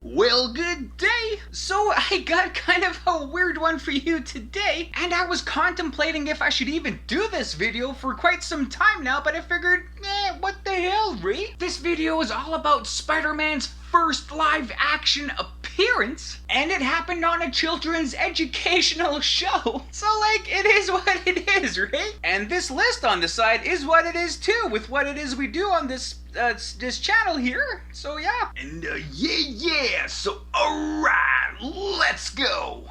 Well, good day! So I got kind of a weird one for you today, and I was contemplating if I should even do this video for quite some time now, but I figured, what the hell, Ray? This video is all about Spider-Man's first live action appearance, and it happened on a children's educational show. So like, it is what it is, right? And this list on the side is what it is too, with what it is we do on this channel here. So yeah. And yeah, so alright, let's go.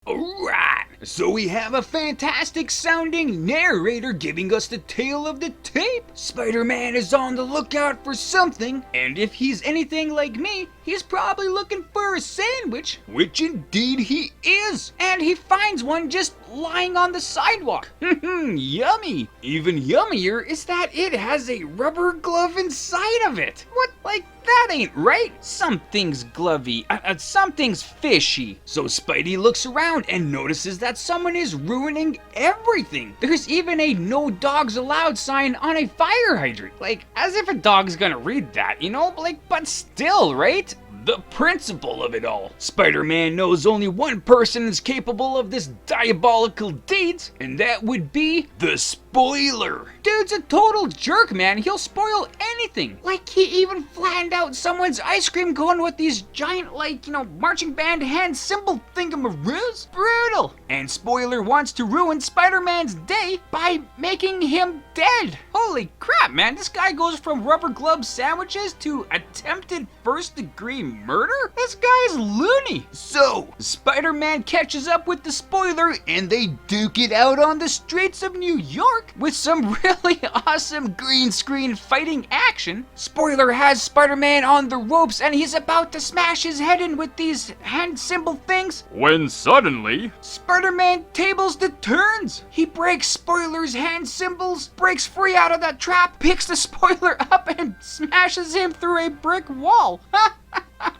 Alright, so we have a fantastic sounding narrator giving us the tale of the tape. Spider-Man is on the lookout for something, and if he's anything like me, he's probably looking for a sandwich, which indeed he is. And he finds one just lying on the sidewalk. Yummy! Even yummier is that it has a rubber glove inside of it. What? Like, that ain't right. Something's glovey. Something's fishy. So Spidey looks around and notices that someone is ruining everything. There's even a no dogs allowed sign on a fire hydrant. Like, as if a dog's gonna read that, you know? Like, but still, right? The principle of it all. Spider-Man knows only one person is capable of this diabolical deed, and that would be the Spoiler. Dude's a total jerk, man. He'll spoil anything. Like, he even flattened out someone's ice cream cone with these giant, like, marching band hand symbol thingamaroos. Brutal. And Spoiler wants to ruin Spider-Man's day by making him dead. Holy crap, man. This guy goes from rubber glove sandwiches to attempted first-degree murder? This guy is loony. So, Spider-Man catches up with the Spoiler and they duke it out on the streets of New York with some really awesome green screen fighting action. Spoiler has Spider-Man on the ropes and he's about to smash his head in with these hand symbol things, when suddenly Spider-Man tables the turns. He breaks Spoiler's hand symbols, breaks free out of that trap, picks the Spoiler up and smashes him through a brick wall.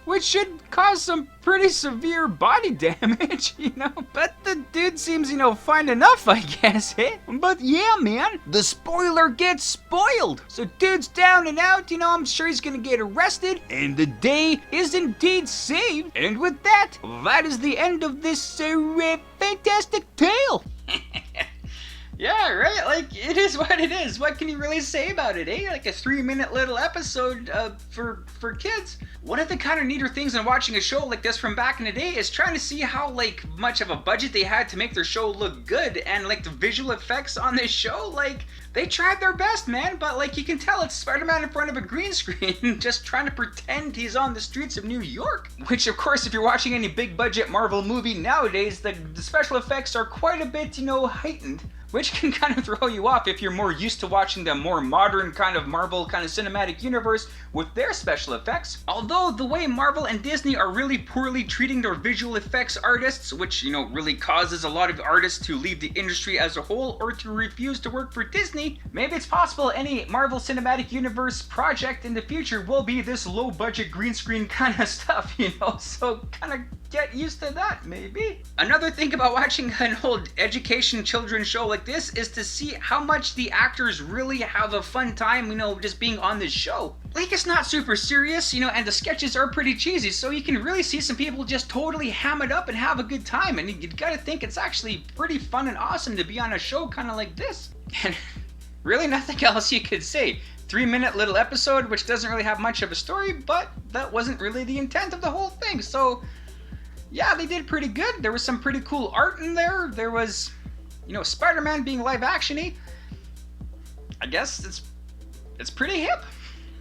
Which should cause some pretty severe body damage, But the dude seems, fine enough, I guess, eh? But yeah, man, the Spoiler gets spoiled. So dude's down and out, I'm sure he's gonna get arrested, and the day is indeed saved. And with that, that is the end of this fantastic tale. Yeah, right? Like, it is what it is. What can you really say about it, eh? Like a 3-minute little episode for kids. One of the kind of neater things in watching a show like this from back in the day is trying to see how, like, much of a budget they had to make their show look good, and, like, the visual effects on this show, like, they tried their best, man, but, like, you can tell it's Spider-Man in front of a green screen just trying to pretend he's on the streets of New York. Which, of course, if you're watching any big-budget Marvel movie nowadays, the special effects are quite a bit, heightened. Which can kind of throw you off if you're more used to watching the more modern kind of Marvel kind of cinematic universe with their special effects. Although the way Marvel and Disney are really poorly treating their visual effects artists, which, really causes a lot of artists to leave the industry as a whole or to refuse to work for Disney, maybe it's possible any Marvel Cinematic Universe project in the future will be this low budget green screen kind of stuff, so kind of get used to that, maybe. Another thing about watching an old education children's show like this is to see how much the actors really have a fun time, just being on this show. Like, it's not super serious, and the sketches are pretty cheesy, so you can really see some people just totally ham it up and have a good time, and you gotta think it's actually pretty fun and awesome to be on a show kind of like this. And really nothing else you could say. 3-minute little episode, which doesn't really have much of a story, but that wasn't really the intent of the whole thing, so yeah, they did pretty good. There was some pretty cool art in there. There was, Spider-Man being live action-y. I guess it's pretty hip.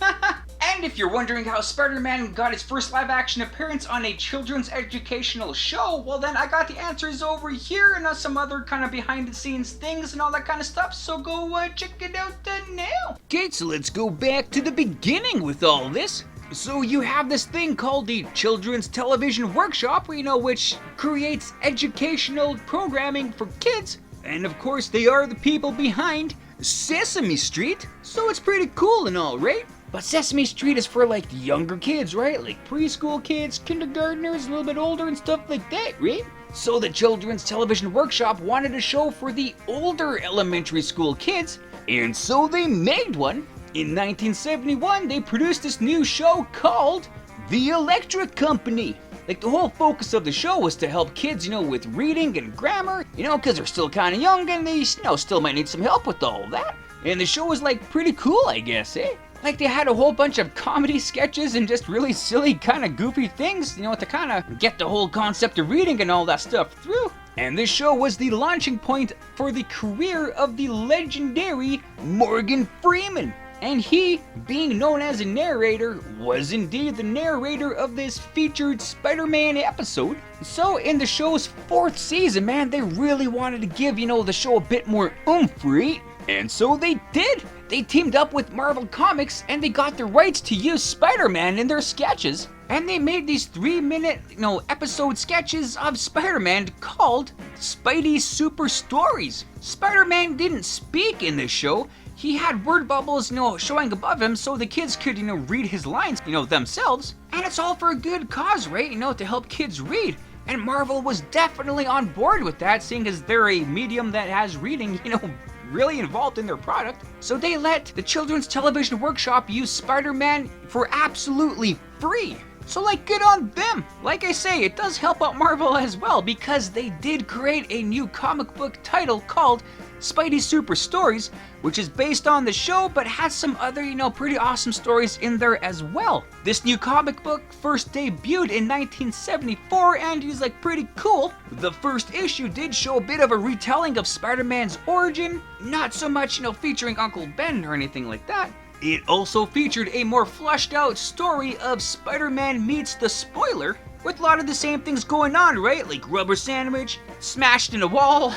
And if you're wondering how Spider-Man got his first live action appearance on a children's educational show, well then I got the answers over here and some other kind of behind the scenes things and all that kind of stuff, so go check it out now. Okay, so let's go back to the beginning with all this. So you have this thing called the Children's Television Workshop, which creates educational programming for kids. And of course they are the people behind Sesame Street, so it's pretty cool and all, right? But Sesame Street is for like the younger kids, right? Like preschool kids, kindergartners, a little bit older and stuff like that, right? So the Children's Television Workshop wanted a show for the older elementary school kids, and so they made one. In 1971, they produced this new show called the Electric Company. Like, the whole focus of the show was to help kids, with reading and grammar, because they're still kind of young and they, still might need some help with all that. And the show was, like, pretty cool, I guess, eh? Like, they had a whole bunch of comedy sketches and just really silly, kind of goofy things, to kind of get the whole concept of reading and all that stuff through. And this show was the launching point for the career of the legendary Morgan Freeman. And he, being known as a narrator, was indeed the narrator of this featured Spider-Man episode. So in the show's 4th season, man, they really wanted to give, the show a bit more oomph, right? And so they did. They teamed up with Marvel Comics and they got the rights to use Spider-Man in their sketches. And they made these 3-minute, episode sketches of Spider-Man called Spidey Super Stories. Spider-Man didn't speak in this show. He had word bubbles, showing above him so the kids could, read his lines, themselves. And it's all for a good cause, right? To help kids read. And Marvel was definitely on board with that, seeing as they're a medium that has reading, really involved in their product. So they let the Children's Television Workshop use Spider-Man for absolutely free. So, like, good on them. Like I say, it does help out Marvel as well because they did create a new comic book title called Spidey Super Stories, which is based on the show but has some other, pretty awesome stories in there as well. This new comic book first debuted in 1974 and is, like, pretty cool. The first issue did show a bit of a retelling of Spider-Man's origin, not so much, featuring Uncle Ben or anything like that. It also featured a more fleshed out story of Spider-Man meets the Spoiler, with a lot of the same things going on, right? Like rubber sandwich, smashed in a wall,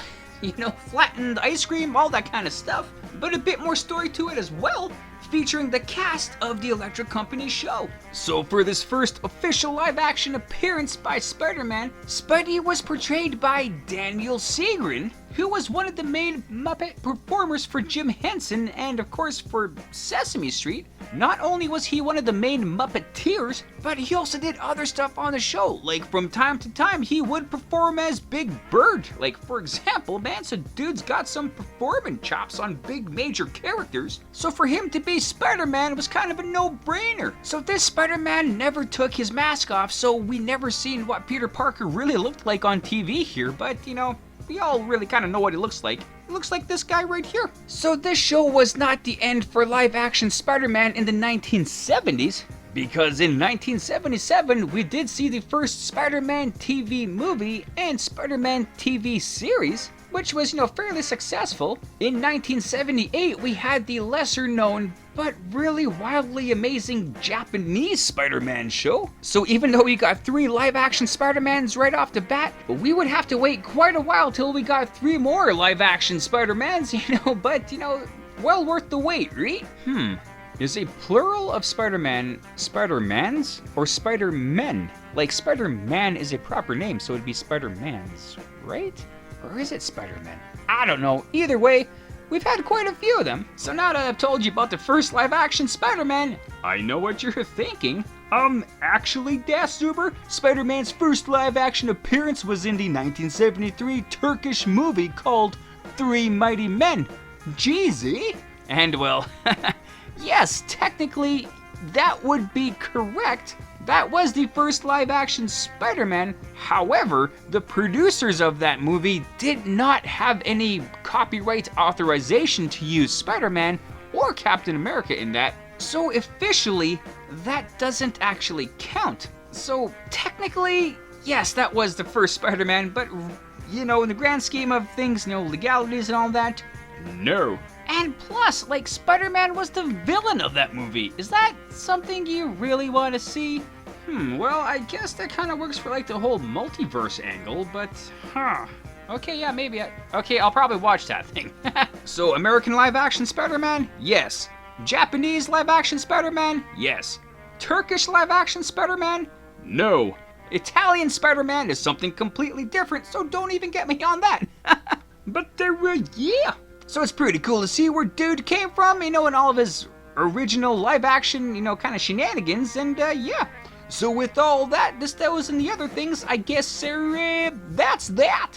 flattened ice cream, all that kind of stuff. But a bit more story to it as well, featuring the cast of the Electric Company show. So for this first official live-action appearance by Spider-Man, Spidey was portrayed by Daniel Segrin, who was one of the main Muppet performers for Jim Henson and of course for Sesame Street. Not only was he one of the main Muppeteers, but he also did other stuff on the show. Like from time to time he would perform as Big Bird. Like for example, man, so dude's got some performing chops on big major characters. So for him to be Spider-Man was kind of a no-brainer. So this Spider-Man never took his mask off, so we never seen what Peter Parker really looked like on TV here, but we all really kind of know what he looks like. He looks like this guy right here. So this show was not the end for live-action Spider-Man in the 1970s, because in 1977 we did see the first Spider-Man TV movie and Spider-Man TV series, which was, fairly successful. In 1978 we had the lesser known but really wildly amazing Japanese Spider-Man show. So even though we got 3 live-action Spider-Mans right off the bat, we would have to wait quite a while till we got 3 more live-action Spider-Mans, but, well worth the wait, right? Is a plural of Spider-Man Spider-Mans or Spider-Men? Like Spider-Man is a proper name, so it'd be Spider-Mans, right? Or is it Spider-Man? I don't know. Either way, we've had quite a few of them. So now that I've told you about the first live-action Spider-Man, I know what you're thinking. Actually, Das Zuber, Spider-Man's first live-action appearance was in the 1973 Turkish movie called Three Mighty Men. Jeezy? And well, yes, technically, that would be correct. That was the first live-action Spider-Man. However, the producers of that movie did not have any copyright authorization to use Spider-Man or Captain America in that. So officially, that doesn't actually count. So technically, yes, that was the first Spider-Man, but in the grand scheme of things, legalities and all that, no. And plus, like, Spider-Man was the villain of that movie. Is that something you really want to see? Well, I guess that kind of works for, like, the whole multiverse angle, but, okay, yeah, maybe okay, I'll probably watch that thing. So, American live-action Spider-Man? Yes. Japanese live-action Spider-Man? Yes. Turkish live-action Spider-Man? No. Italian Spider-Man is something completely different, so don't even get me on that. But, yeah. So it's pretty cool to see where dude came from, and all of his original live-action, kind of shenanigans, and, yeah. So with all that, those and the other things, I guess, that's that.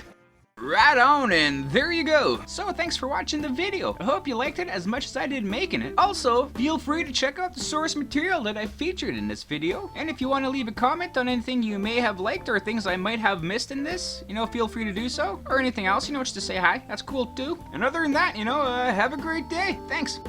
Right on, and there you go. So thanks for watching the video. I hope you liked it as much as I did making it. Also, feel free to check out the source material that I featured in this video. And if you want to leave a comment on anything you may have liked or things I might have missed in this, feel free to do so. Or anything else, just to say hi. That's cool too. And other than that, have a great day. Thanks.